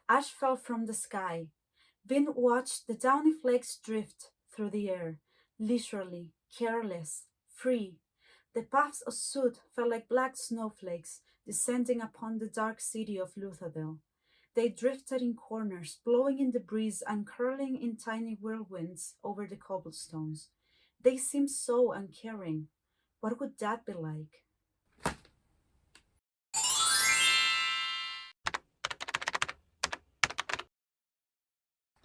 Ash fell from the sky. Vin watched the downy flakes drift through the air, leisurely, careless, free. The puffs of soot felt like black snowflakes descending upon the dark city of Luthadel. They drifted in corners, blowing in the breeze and curling in tiny whirlwinds over the cobblestones. They seemed so uncaring. What would that be like?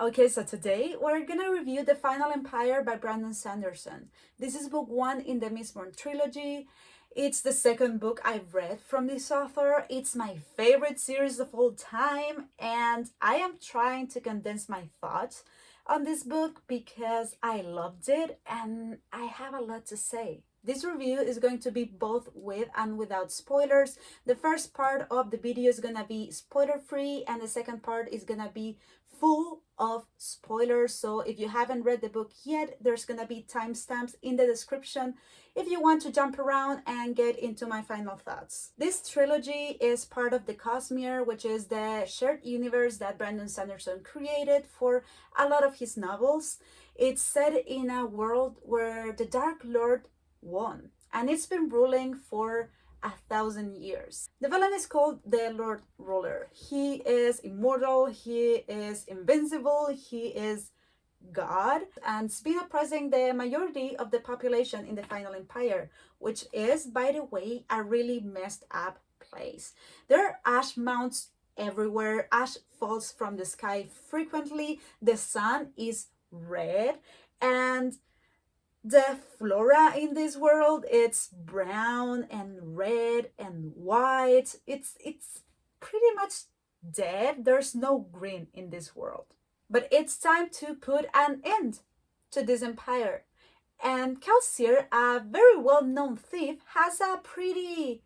Okay, so today we're gonna review The Final Empire by Brandon Sanderson. This is book one in the Mistborn trilogy. It's the second book I've read from this author. It's my favorite series of all time, and I am trying to condense my thoughts on this book because I loved it and I have a lot to say. This review is going to be both with and without spoilers. The first part of the video is gonna be spoiler free, and the second part is gonna be full of spoilers. So if you haven't read the book yet, there's gonna be timestamps in the description if you want to jump around and get into my final thoughts. This trilogy is part of the Cosmere, which is the shared universe that Brandon Sanderson created for a lot of his novels. It's set in a world where the Dark Lord won, and it's been ruling for 1,000 years. The villain is called the Lord Ruler. He is immortal, he is invincible, he is God, and has been oppressing the majority of the population in the Final Empire, which is, by the way, a really messed up place. There are ash mounts everywhere, ash falls from the sky frequently, the sun is red, and the flora in this world, it's brown and red and white. It's pretty much dead. There's no green in this world. But it's time to put an end to this empire. And Kelsier, a very well-known thief, has a pretty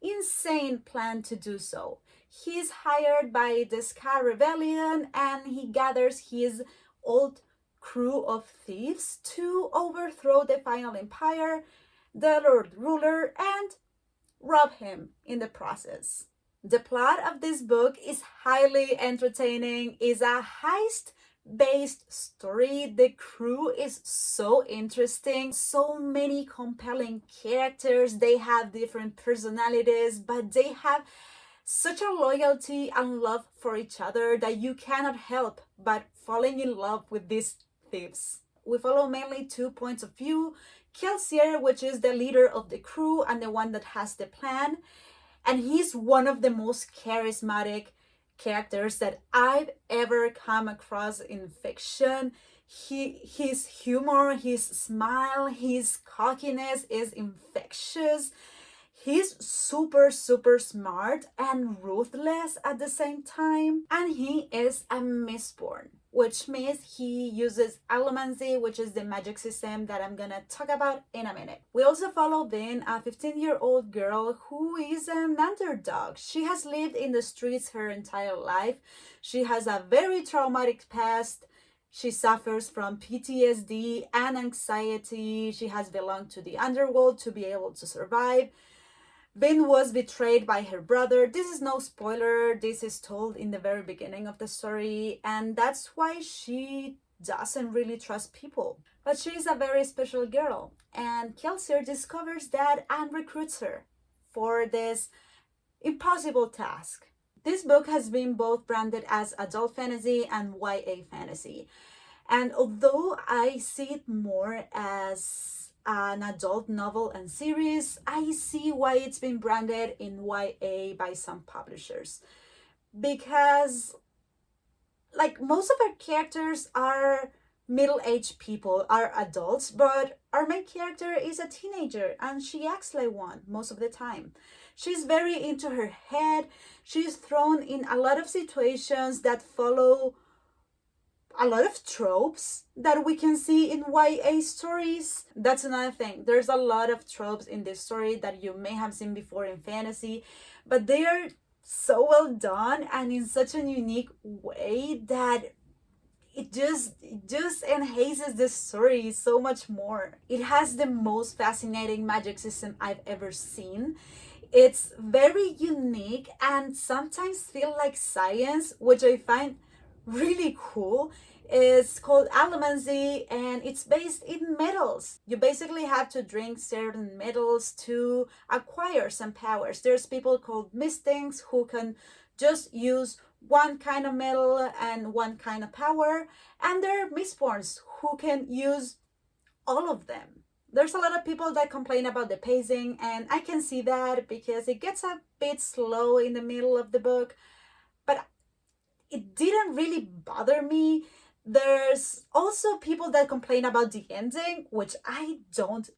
insane plan to do so. He's hired by the Scar Rebellion and he gathers his old crew of thieves to overthrow the Final Empire, the Lord Ruler, and rob him in the process. The plot of this book is highly entertaining, is a heist-based story. The crew is so interesting, so many compelling characters. They have different personalities, but they have such a loyalty and love for each other that you cannot help but falling in love with these thieves. We follow mainly 2 points of view. Kelsier, which is the leader of the crew and the one that has the plan, and he's one of the most charismatic characters that I've ever come across in fiction. His humor, his smile, his cockiness is infectious. He's super smart and ruthless at the same time, and he is a Mistborn, which means he uses allomancy, which is the magic system that I'm gonna talk about in a minute. We also follow Vin, a 15-year-old girl who is an underdog. She has lived in the streets her entire life. She has a very traumatic past. She suffers from PTSD and anxiety. She has belonged to the underworld to be able to survive. Vin was betrayed by her brother. This is no spoiler. This is told in the very beginning of the story, and that's why she doesn't really trust people. But she's a very special girl, and Kelsier discovers that and recruits her for this impossible task. This book has been both branded as adult fantasy and YA fantasy. And although I see it more as an adult novel and series, I see why it's been branded in YA by some publishers. Because, like, most of our characters are middle-aged people, are adults, but our main character is a teenager and she acts like one most of the time. She's very into her head. She's thrown in a lot of situations that follow a lot of tropes that we can see in YA stories. That's another thing. There's a lot of tropes in this story that you may have seen before in fantasy, but they are so well done and in such a unique way that it just enhances the story so much more. It has the most fascinating magic system I've ever seen. It's very unique and sometimes feel like science, which I find really cool. It's called allomancy and it's based in metals. You basically have to drink certain metals to acquire some powers. There's people called mystics who can just use one kind of metal and one kind of power, and there are Mistborns who can use all of them. There's a lot of people that complain about the pacing, and I can see that because it gets a bit slow in the middle of the book, but it didn't really bother me. There's also people that complain about the ending, which I don't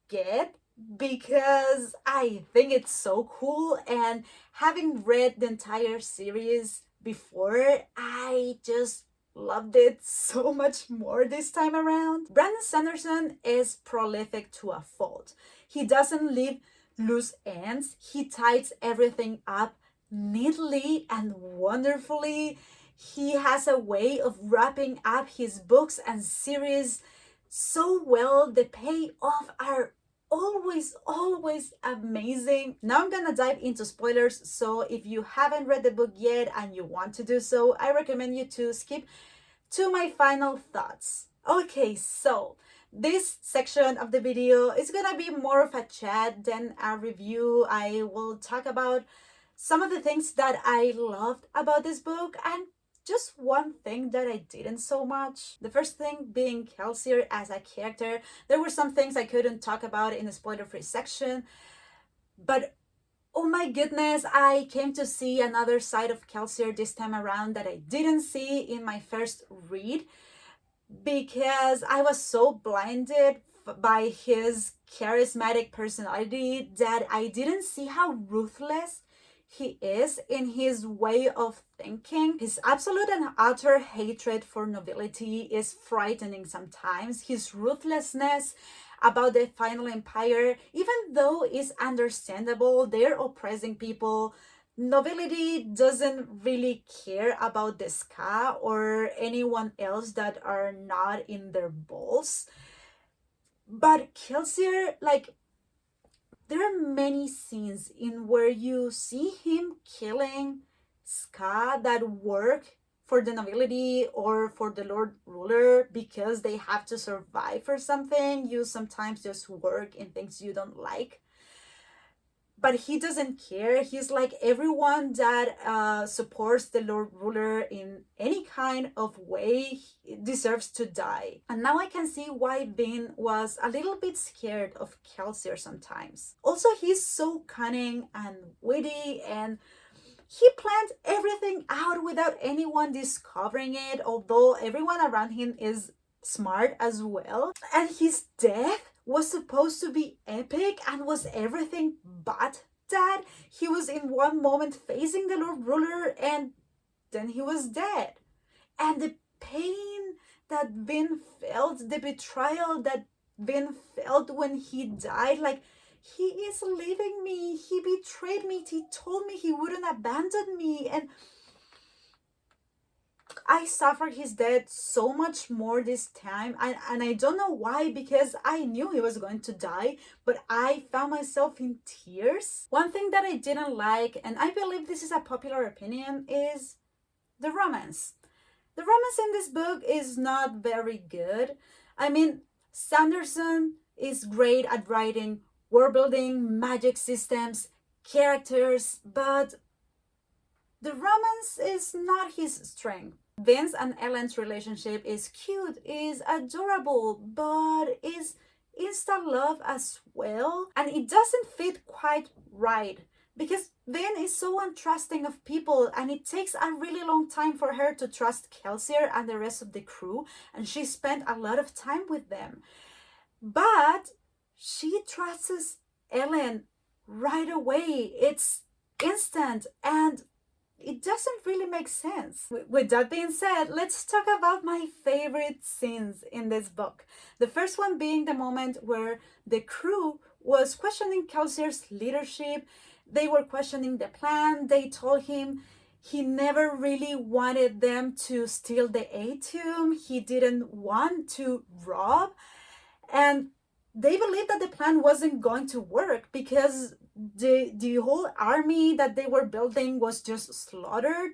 get because I think it's so cool. And having read the entire series before, I just loved it so much more this time around. Brandon Sanderson is prolific to a fault. He doesn't leave loose ends, he ties everything up neatly and wonderfully. He has a way of wrapping up his books and series so well. The payoff are always amazing. Now I'm gonna dive into spoilers, so if you haven't read the book yet and you want to do so, I recommend you to skip to my final thoughts. Okay, so this section of the video is gonna be more of a chat than a review. I will talk about some of the things that I loved about this book and just one thing that I didn't so much. The first thing being Kelsier as a character. There were some things I couldn't talk about in the spoiler-free section, but oh my goodness, I came to see another side of Kelsier this time around that I didn't see in my first read because I was so blinded by his charismatic personality that I didn't see how ruthless he is in his way of thinking. His absolute and utter hatred for nobility is frightening sometimes. His ruthlessness about the final empire, even though it's understandable, they're oppressing people. Nobility doesn't really care about the ska or anyone else that are not in their balls. But Kelsier, like, there are many scenes in where you see him killing ska that work for the nobility or for the Lord Ruler because they have to survive or something. You sometimes just work in things you don't like. But he doesn't care. He's like everyone that supports the Lord Ruler in any kind of way deserves to die. And now I can see why Vin was a little bit scared of Kelsier sometimes. Also, he's so cunning and witty, and he planned everything out without anyone discovering it, although everyone around him is smart as well. And his death was supposed to be epic and was everything but that. He was in one moment facing the Lord Ruler and then he was dead. And the pain that Vin felt, the betrayal that Vin felt when he died, like, he is leaving me, he betrayed me, he told me he wouldn't abandon me, and I suffered his death so much more this time, and I don't know why, because I knew he was going to die, but I found myself in tears. One thing that I didn't like, and I believe this is a popular opinion, is the romance. The romance in this book is not very good. I mean, Sanderson is great at writing world building, magic systems, characters, but the romance is not his strength. Vince and Ellen's relationship is cute, is adorable, but is insta love as well. And it doesn't fit quite right because Vin is so untrusting of people, and it takes a really long time for her to trust Kelsier and the rest of the crew, and she spent a lot of time with them. But she trusts Ellen right away. It's instant, and it doesn't really make sense. With that being said, let's talk about my favorite scenes in this book. The first one being the moment where the crew was questioning Kelsier's leadership. They were questioning the plan. They told him he never really wanted them to steal the A-tomb. He didn't want to rob. And they believed that the plan wasn't going to work because the whole army that they were building was just slaughtered.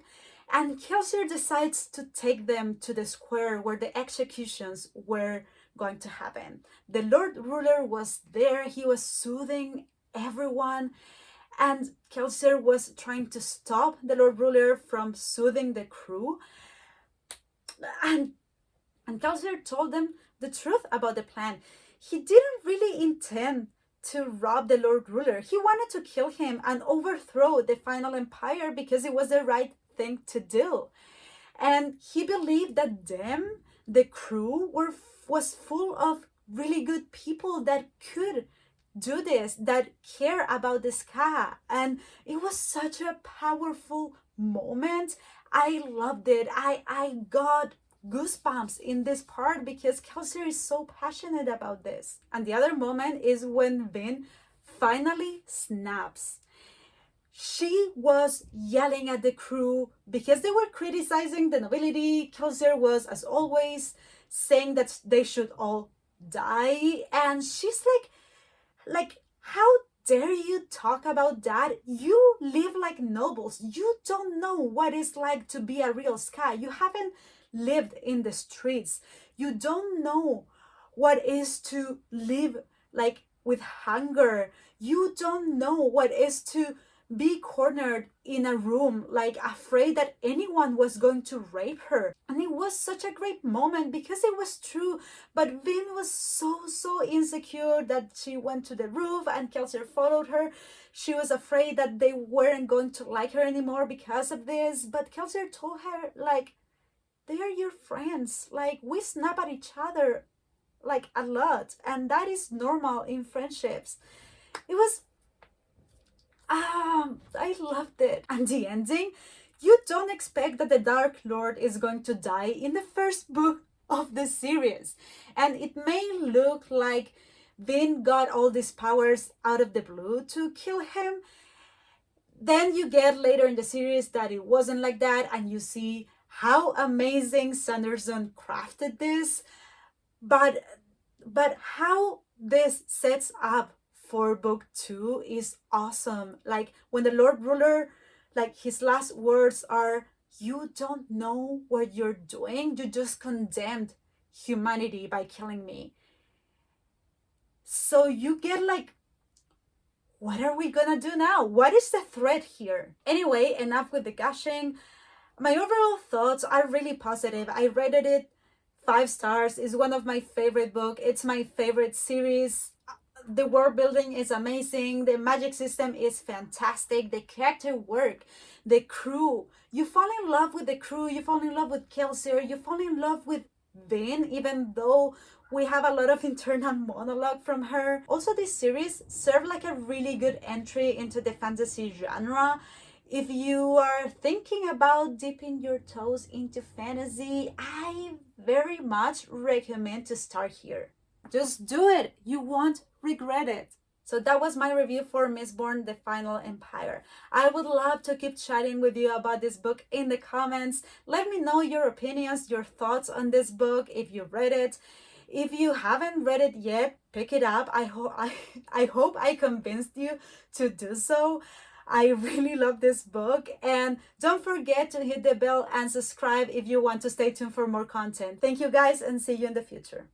And Kelsier decides to take them to the square where the executions were going to happen. The Lord Ruler was there, he was soothing everyone, and Kelsier was trying to stop the Lord Ruler from soothing the crew. And Kelsier told them the truth about the plan. He didn't really intend to rob the Lord Ruler. He wanted to kill him and overthrow the final empire because it was the right thing to do. And he believed that the crew, was full of really good people that could do this, that care about the sky. And it was such a powerful moment. I loved it. I got goosebumps in this part because Kelsier is so passionate about this. And the other moment is when Vin finally snaps. She was yelling at the crew because they were criticizing the nobility. Kelsier was, as always, saying that they should all die. And she's like, how dare you talk about that? You live like nobles. You don't know what it's like to be a real sky. You haven't lived in the streets. You don't know what is to live like with hunger. You don't know what is to be cornered in a room, like afraid that anyone was going to rape her. And it was such a great moment because it was true. But Vin was so insecure that she went to the roof and Kelsier followed her. She was afraid that they weren't going to like her anymore because of this. But Kelsier told her, like, they are your friends. Like, we snap at each other like a lot, and that is normal in friendships. It was I loved it. And the ending, you don't expect that the Dark Lord is going to die in the first book of the series. And it may look like Vin got all these powers out of the blue to kill him. Then you get later in the series that it wasn't like that, and you see how amazing Sanderson crafted this. But how this sets up for book 2 is awesome. Like when the Lord Ruler, like his last words are, you don't know what you're doing. You just condemned humanity by killing me. So you get like, what are we gonna do now? What is the threat here? Anyway, enough with the gushing. My overall thoughts are really positive. I rated it 5 stars. It's one of my favorite books. It's my favorite series. The world building is amazing. The magic system is fantastic. The character work, the crew. You fall in love with the crew. You fall in love with Kelsier. You fall in love with Vin, even though we have a lot of internal monologue from her. Also, this series served like a really good entry into the fantasy genre. If you are thinking about dipping your toes into fantasy, I very much recommend to start here. Just do it. You won't regret it. So that was my review for Mistborn, The Final Empire. I would love to keep chatting with you about this book in the comments. Let me know your opinions, your thoughts on this book, if you read it. If you haven't read it yet, pick it up. I hope I convinced you to do so. I really love this book. And don't forget to hit the bell and subscribe if you want to stay tuned for more content. Thank you guys, and see you in the future.